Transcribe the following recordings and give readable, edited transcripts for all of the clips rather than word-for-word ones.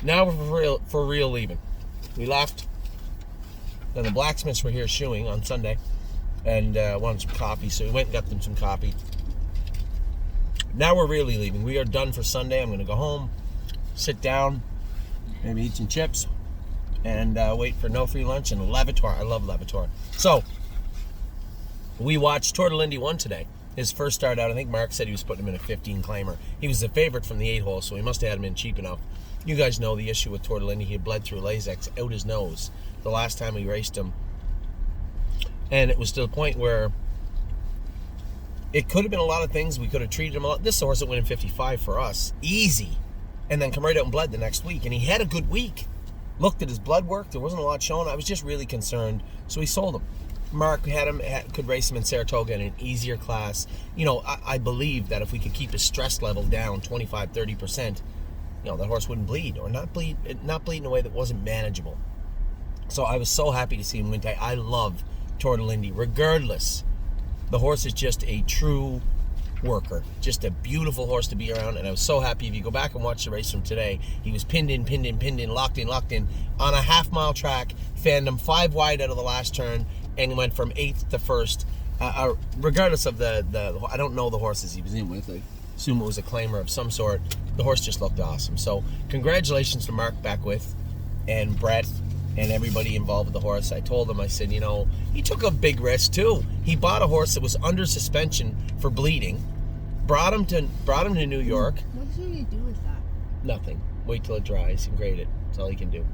Now we're for real leaving. We left. Then the blacksmiths were here shoeing on Sunday and wanted some coffee, so we went and got them some coffee. Now we're really leaving. We are done for Sunday. I'm going to go home, sit down, maybe eat some chips, and wait for no free lunch and Levator. I love Levator. So, we watched Tour de l'Indy 1 today. His first start out, I think Mark said he was putting him in a 15 claimer. He was the favorite from the 8 hole, so he must have had him in cheap enough. You guys know the issue with Tour de l'Indy. He had bled through Lasix out his nose the last time we raced him. And it was to the point where it could have been a lot of things. We could have treated him a lot. This horse that went in 55 for us, easy. And then come right out and bled the next week. And he had a good week. Looked at his blood work. There wasn't a lot shown. I was just really concerned. So we sold him. Mark could race him in Saratoga in an easier class. You know, I believe that if we could keep his stress level down 25, 30%, you know, that horse wouldn't bleed or not bleed in a way that wasn't manageable. So I was so happy to see him win today. I love Tour de l'Indy. Regardless, the horse is just a true worker. Just a beautiful horse to be around. And I was so happy. If you go back and watch the race from today, he was pinned in, locked in on a half-mile track. Fanned him 5 wide out of the last turn and went from 8th to 1st. Regardless of the I don't know the horses he was in with. I assume it was a claimer of some sort. The horse just looked awesome. So congratulations to Mark Beckwith and Brett and everybody involved with the horse. I told him, I said, you know, he took a big risk too. He bought a horse that was under suspension for bleeding, brought him to New York. What should you do with that? Nothing. Wait till it dries and grade it. That's all he can do.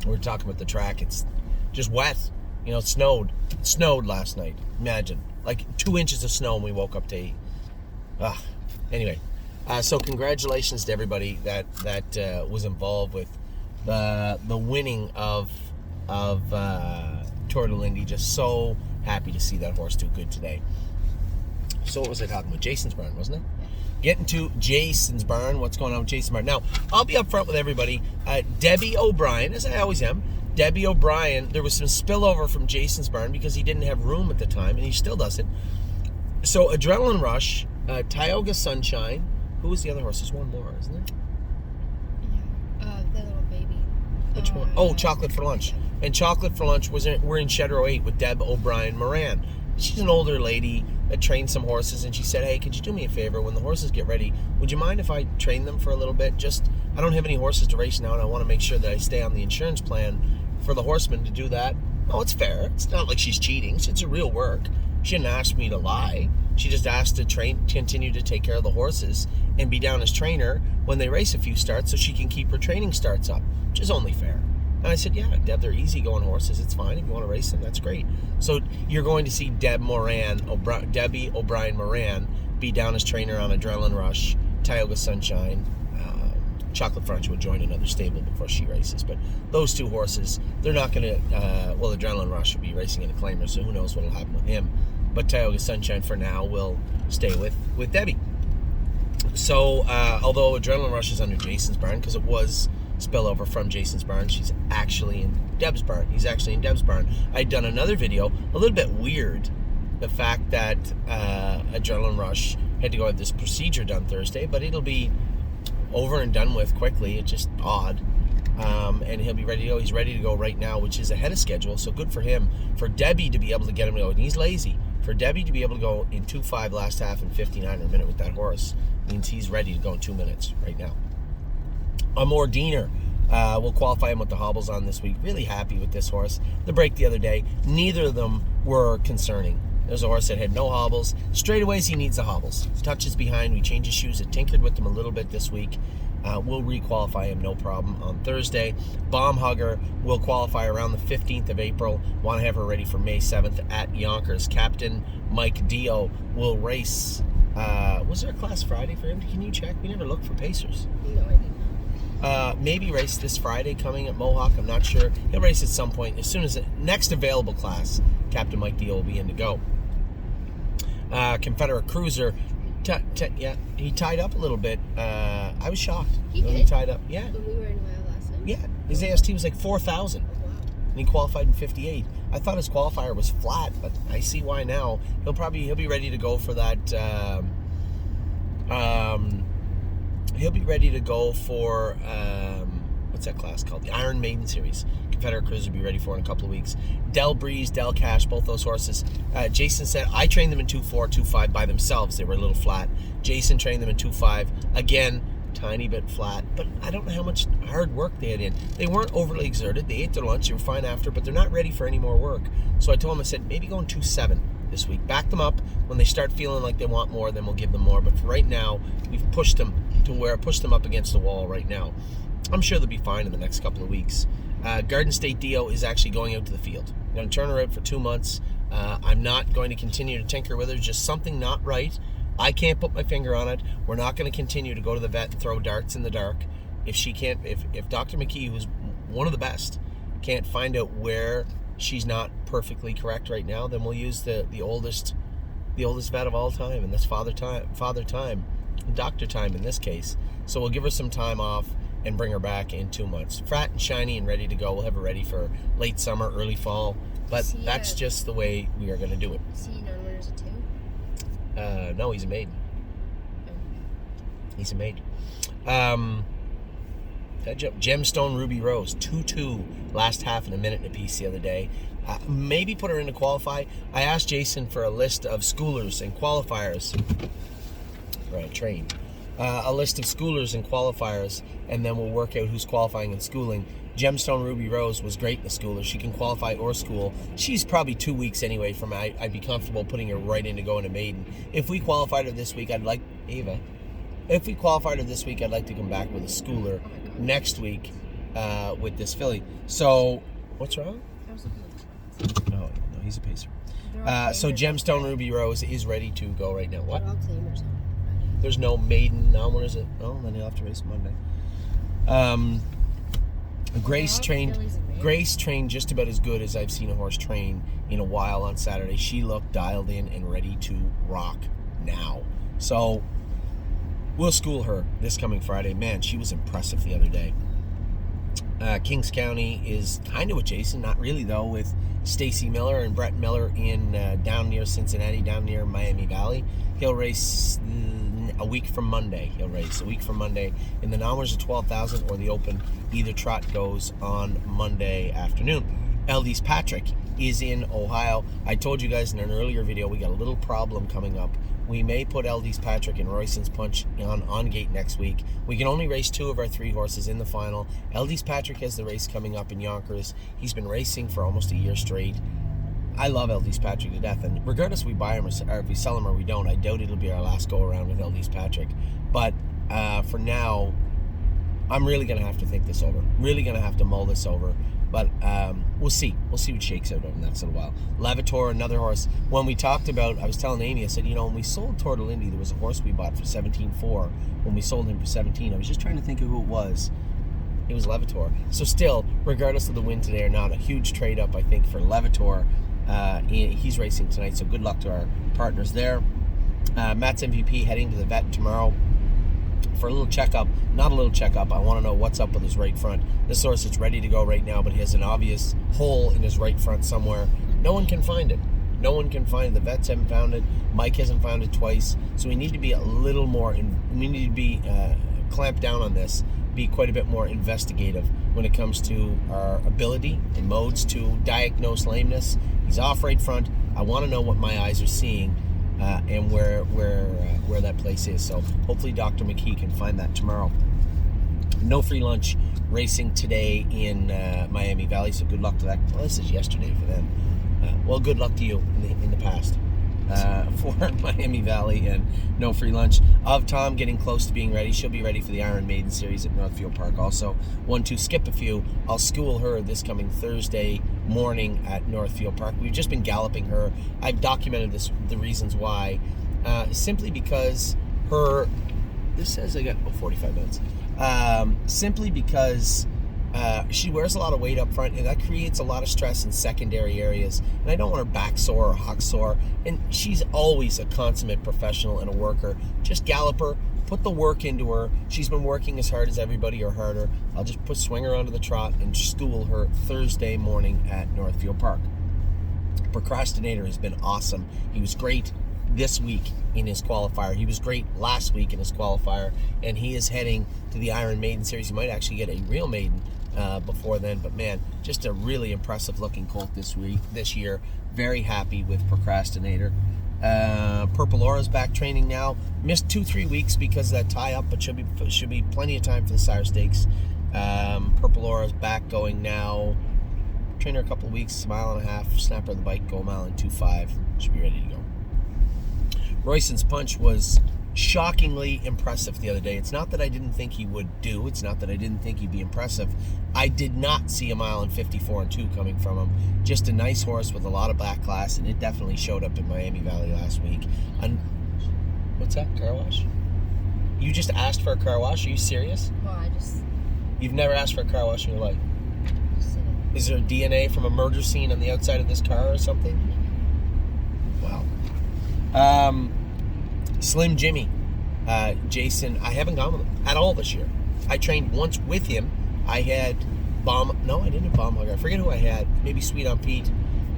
We're talking about the track. It's just wet. You know, it snowed. It snowed last night. Imagine. Like 2 inches of snow when we woke up to eat. Anyway, so congratulations to everybody that was involved with the winning of Tour de l'Indy. Just so happy to see that horse do good today. So what was I talking about? Jason's barn, wasn't it? Yeah. Getting to Jason's barn. What's going on with Jason's barn? Now, I'll be up front with everybody. Debbie O'Brien, as I always am. Debbie O'Brien, there was some spillover from Jason's barn because he didn't have room at the time, and he still doesn't. So Adrenaline Rush, Tioga Sunshine. Who was the other horse? There's one more, isn't there? Yeah. The little baby. Which one? Oh, Chocolate for Lunch. And Chocolate for Lunch we're in Cheddar 08 with Deb O'Brien Moran. She's an older lady that trained some horses, and she said, hey, could you do me a favor? When the horses get ready, would you mind if I train them for a little bit? I don't have any horses to race now, and I want to make sure that I stay on the insurance plan for the horseman to do that. Oh, it's fair. It's not like she's cheating. It's a real work. She didn't ask me to lie. She just asked to continue to take care of the horses and be down as trainer when they race a few starts so she can keep her training starts up, which is only fair. And I said, yeah, Deb, they're easy-going horses. It's fine. If you want to race them, that's great. So you're going to see Debbie O'Brien Moran be down as trainer on Adrenaline Rush, Tioga Sunshine. Chocolate French will join another stable before she races. But those two horses, they're not going to... Adrenaline Rush will be racing in a claimer, so who knows what will happen with him. But Tioga Sunshine, for now, will stay with Debbie. So, although Adrenaline Rush is under Jason's barn, because it was spillover from Jason's barn, she's actually in Deb's barn. He's actually in Deb's barn. I'd done another video, a little bit weird, the fact that Adrenaline Rush had to go have this procedure done Thursday, but it'll be over and done with quickly. It's just odd. And he'll be ready to go. He's ready to go right now, which is ahead of schedule, so good for him. For Debbie to be able to get him to go, and he's lazy. For Debbie to be able to go in 2.5 last half and 59 a minute with that horse means he's ready to go in 2 minutes right now. Amor Diener will qualify him with the hobbles on this week. Really happy with this horse. The break the other day, neither of them were concerning. There's a horse that had no hobbles. Straightaways, he needs the hobbles. Touches behind. We changed his shoes. It tinkered with them a little bit this week. We'll requalify him, no problem, on Thursday. Bomb Hugger will qualify around the 15th of April. Want to have her ready for May 7th at Yonkers. Captain Mike Dio will race. Was there a class Friday for him? Can you check? We never looked for Pacers. No, I didn't. Maybe race this Friday coming at Mohawk. I'm not sure. He'll race at some point. As soon as the next available class, Captain Mike Dio will be in to go. Confederate Cruiser, he tied up a little bit. I was shocked when he tied up. Yeah. When we were in Ohio last time? Yeah. His AST was like 4,000. Oh, wow. And he qualified in 58. I thought his qualifier was flat, but I see why now. He'll be ready to go for that. He'll be ready to go for what's that class called? The Iron Maiden Series. Confederate Cruiser will be ready for in a couple of weeks. Del Breeze, Del Cash, both those horses. Jason said, I trained them in 2.4, 2.5 by themselves. They were a little flat. Jason trained them in 2.5. Again, tiny bit flat, but I don't know how much hard work they had in. They weren't overly exerted. They ate their lunch. They were fine after, but they're not ready for any more work. So I told them, I said, maybe go in 2.7 this week. Back them up. When they start feeling like they want more, then we'll give them more. But for right now, we've pushed them up against the wall right now. I'm sure they'll be fine in the next couple of weeks. Garden State Dio is actually going out to the field. I'm going to turn her out for 2 months. I'm not going to continue to tinker with her. Just something not right. I can't put my finger on it. We're not going to continue to go to the vet and throw darts in the dark. If Dr. McKee, who's one of the best, can't find out where she's not perfectly correct right now, then we'll use the oldest vet of all time, and that's father time, doctor time in this case. So we'll give her some time off and bring her back in 2 months. Fat and shiny and ready to go. We'll have her ready for late summer, early fall. But that's just the way we are going to do it. Is he non-winners at 2? No, he's a maiden. He's a maiden. Gemstone Ruby Rose, 2-2 last half in a minute and a piece the other day. Maybe put her in to qualify. I asked Jason for a list of schoolers and qualifiers. Right, train. A list of schoolers and qualifiers, and then we'll work out who's qualifying and schooling. Gemstone Ruby Rose was great in the schooler. She can qualify or school. She's probably 2 weeks anyway from I'd be comfortable putting her right in to go into maiden. If we qualified her this week, I'd like to come back with a schooler next week with this filly. So, what's wrong? I was looking at the No, he's a pacer. So Gemstone Ruby Rose is ready to go right now. What? They're all claimers on Friday. There's no maiden. No, when is it? Oh, then you'll have to race Monday. Grace trained just about as good as I've seen a horse train in a while on Saturday. She looked dialed in and ready to rock now. So we'll school her this coming Friday. Man, she was impressive the other day. Kings County is kind of with Jason, not really though, with Stacy Miller and Brett Miller in down near Cincinnati, down near Miami Valley. He'll race a week from Monday. In the Nominers of 12,000 or the Open. Either trot goes on Monday afternoon. Eldis Patrick is in Ohio. I told you guys in an earlier video we got a little problem coming up. We may put Eldis Patrick and Royston's Punch on gate next week. We can only race 2 of our 3 horses in the final. Eldis Patrick has the race coming up in Yonkers. He's been racing for almost a year straight. I love Eldis Patrick to death, and regardless if we buy him or if we sell him or we don't, I doubt it'll be our last go around with Eldis Patrick. But for now, I'm really going to have to think this over. Really going to have to mull this over. But we'll see. We'll see what shakes out over the next little while. Levitor, another horse. When we talked about, I was telling Amy, I said, when we sold Tortolindi, there was a horse we bought for 17.4. When we sold him for 17, I was just trying to think of who it was. It was Levitor. So still, regardless of the win today or not, a huge trade up, I think, for Levitor. He's racing tonight, so good luck to our partners there. Matt's MVP heading to the vet tomorrow for a little checkup. Not a little checkup. I want to know what's up with his right front. This horse is ready to go right now, but he has an obvious hole in his right front somewhere. No one can find it. The vets haven't found it. Mike hasn't found it twice. So we need to be a little more, we need to be clamp down on this, be quite a bit more investigative when it comes to our ability and modes to diagnose lameness. He's off right front. I want to know what my eyes are seeing and where that place is. So hopefully Dr. McKee can find that tomorrow. No free lunch racing today in Miami Valley, so good luck to that. Well, this is yesterday for them. Well, good luck to you in the past for Miami Valley, and no free lunch. Of Tom getting close to being ready. She'll be ready for the Iron Maiden Series at Northfield Park. Also, 1-2 skip a few. I'll school her this coming Thursday morning at Northfield Park. We've just been galloping her. I've documented the reasons why. Simply because this says I got 45 minutes. Simply because she wears a lot of weight up front, and that creates a lot of stress in secondary areas. And I don't want her back sore or hock sore. And she's always a consummate professional and a worker. Just gallop her, put the work into her. She's been working as hard as everybody or harder. I'll just swing her onto the trot and school her Thursday morning at Northfield Park. Procrastinator has been awesome. He was great this week in his qualifier. He was great last week in his qualifier, and he is heading to the Iron Maiden Series. He might actually get a real maiden before then, but man, just a really impressive looking colt this year. Very happy with Procrastinator. Purple Aura's back training now. Missed 2-3 weeks because of that tie up, but should be plenty of time for the Sire Stakes. Purple Aura's back going now. Train her a couple of weeks, a mile and a half, snap her the bike, go a mile and 2.5. Should be ready to go. Royston's Punch was shockingly impressive the other day. It's not that I didn't think he would do. It's not that I didn't think he'd be impressive. I did not see a mile and 54 and 2 coming from him. Just a nice horse with a lot of back class, and it definitely showed up in Miami Valley last week. And what's that, car wash? You just asked for a car wash? Are you serious? Well, You've never asked for a car wash in your life? just said it. Is there DNA from a murder scene on the outside of this car or something? Wow. Slim Jimmy, Jason, I haven't gone with him at all this year. I trained once with him. I had I didn't have Bomb Hugger. I forget who I had. Maybe Sweet on Pete,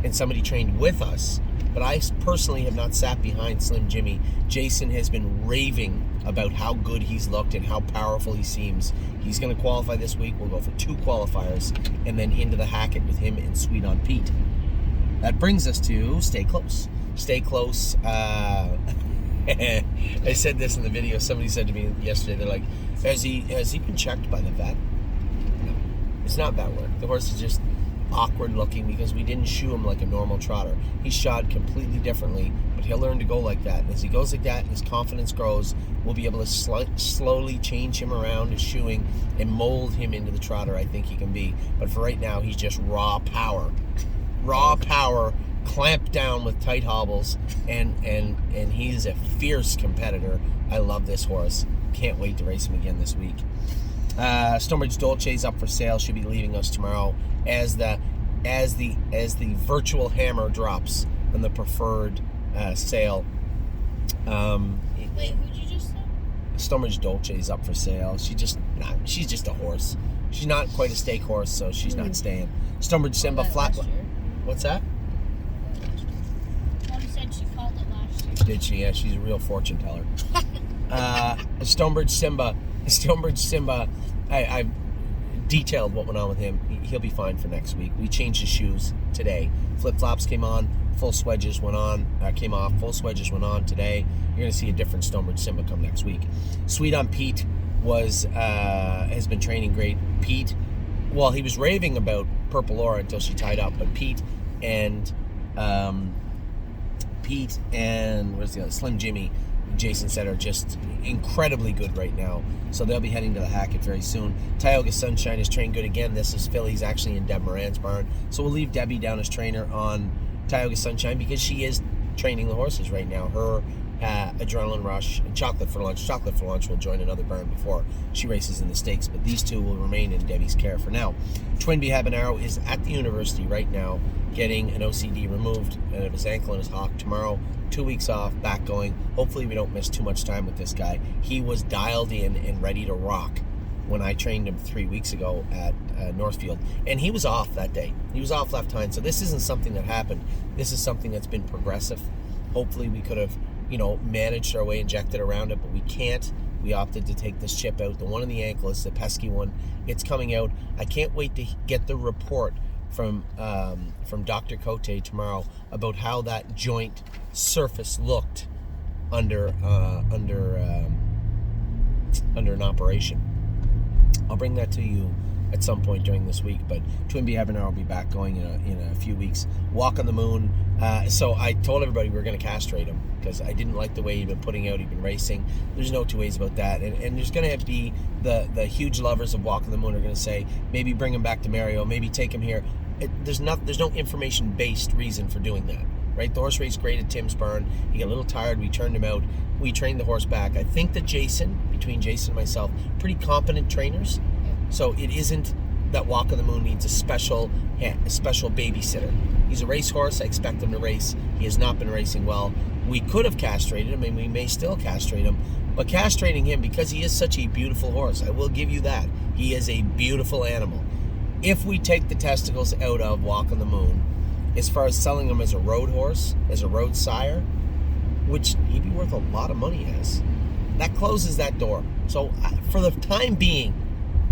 and somebody trained with us. But I personally have not sat behind Slim Jimmy. Jason has been raving about how good he's looked and how powerful he seems. He's going to qualify this week. We'll go for 2 qualifiers and then into the Hackett with him and Sweet on Pete. That brings us to Stay Close. Stay Close. I said this in the video. Somebody said to me yesterday, they're like, has he been checked by the vet? No. It's not vet work. The horse is just awkward looking because we didn't shoe him like a normal trotter. He's shod completely differently, but he'll learn to go like that. And as he goes like that, his confidence grows. We'll be able to slowly change him around his shoeing and mold him into the trotter I think he can be. But for right now, he's just raw power. Raw power, clamped down with tight hobbles, and he's a fierce competitor. I love this horse. Can't wait to race him again this week. Stonebridge Dolce is up for sale. Should be leaving us tomorrow as the virtual hammer drops on the preferred sale. Wait, who'd you just say? Stonebridge Dolce is up for sale. She's just a horse. She's not quite a stake horse, so she's not staying. Stonebridge Simba flat. What's that? Mom said she called it last year. Did she? Yeah, she's a real fortune teller. Stonebridge Simba. I've detailed what went on with him. He'll be fine for next week. We changed his shoes today. Flip-flops came on. Full swedges came off. Full swedges went on today. You're going to see a different Stonebridge Simba come next week. Sweet on Pete has been training great. Pete, well, he was raving about Purple Aura until she tied up, but Pete and where's the other? Slim Jimmy, Jason said, are just incredibly good right now. So they'll be heading to the Hackett very soon. Tioga Sunshine is trained good again. This is Philly's actually in Deb Moran's barn. So we'll leave Debbie down as trainer on Tioga Sunshine because she is training the horses right now. Her Adrenaline Rush and Chocolate for Lunch. Chocolate for Lunch will join another barn before she races in the stakes, but these two will remain in Debbie's care for now. Twinbee Habanero is at the university right now getting an OCD removed of his ankle and his hock. Tomorrow, 2 weeks off, back going. Hopefully we don't miss too much time with this guy. He was dialed in and ready to rock when I trained him 3 weeks ago at Northfield, and he was off that day. He was off left hind, so this isn't something that happened. This is something that's been progressive. Hopefully we could have managed our way, injected around it, but we can't. We opted to take this chip out. The one in the ankle is the pesky one. It's coming out. I can't wait to get the report from Dr. Cote tomorrow about how that joint surface looked under an operation. I'll bring that to you at some point during this week, but Twinbee Habanero will be back going in a few weeks. Walk on the Moon. So I told everybody we were going to castrate him because I didn't like the way he'd been putting out. He'd been racing. There's no two ways about that. And there's going to be the huge lovers of Walk on the Moon are going to say, maybe bring him back to Mario, maybe take him here. There's no information-based reason for doing that, right? The horse raced great at Tim's barn. He got a little tired. We turned him out. We trained the horse back. I think that between Jason and myself, pretty competent trainers. So it isn't that Walk on the Moon needs a special babysitter. He's a racehorse. I expect him to race. He has not been racing well. We could have castrated him, and we may still castrate him. But castrating him, because he is such a beautiful horse, I will give you that. He is a beautiful animal. If we take the testicles out of Walk on the Moon, as far as selling him as a road horse, as a road sire, which he'd be worth a lot of money as. That closes that door. So for the time being,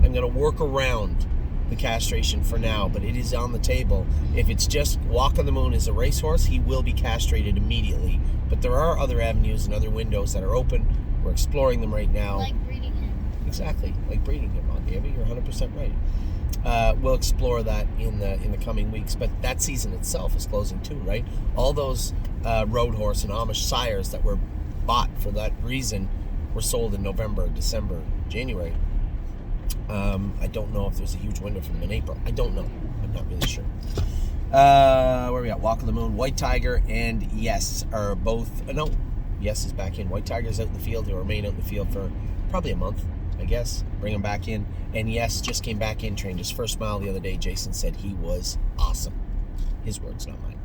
I'm going to work around the castration for now, but it is on the table. If it's just Walk on the Moon as a racehorse, he will be castrated immediately. But there are other avenues and other windows that are open. We're exploring them right now. Like breeding him. Exactly, like breeding him, on Davey. You're 100% right. We'll explore that in the coming weeks. But that season itself is closing too, right? All those road horse and Amish sires that were bought for that reason were sold in November, December, January. I don't know if there's a huge window for them in April. I don't know. I'm not really sure. Where are we at? Walk on the Moon, White Tiger, and Yes are both. No, Yes is back in. White Tiger's out in the field. He'll remain out in the field for probably a month, I guess. Bring him back in. And Yes just came back in, trained his first mile the other day. Jason said he was awesome. His words, not mine.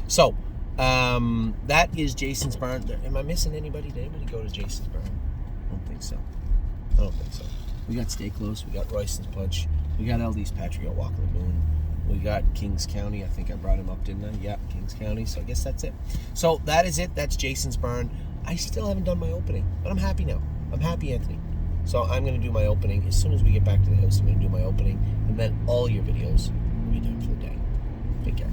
So, that is Jason's barn. Am I missing anybody? Did anybody go to Jason's barn? I don't think so. We got Stay Close. We got Royston's Punch. We got LD's Patriot, Walk on the Moon. We got Kings County. I think I brought him up, didn't I? Yeah, Kings County. So I guess that's it. So that is it. That's Jason's barn. I still haven't done my opening, but I'm happy now. I'm happy, Anthony. So I'm going to do my opening. As soon as we get back to the house, I'm going to do my opening. And then all your videos will be done for the day. Take care.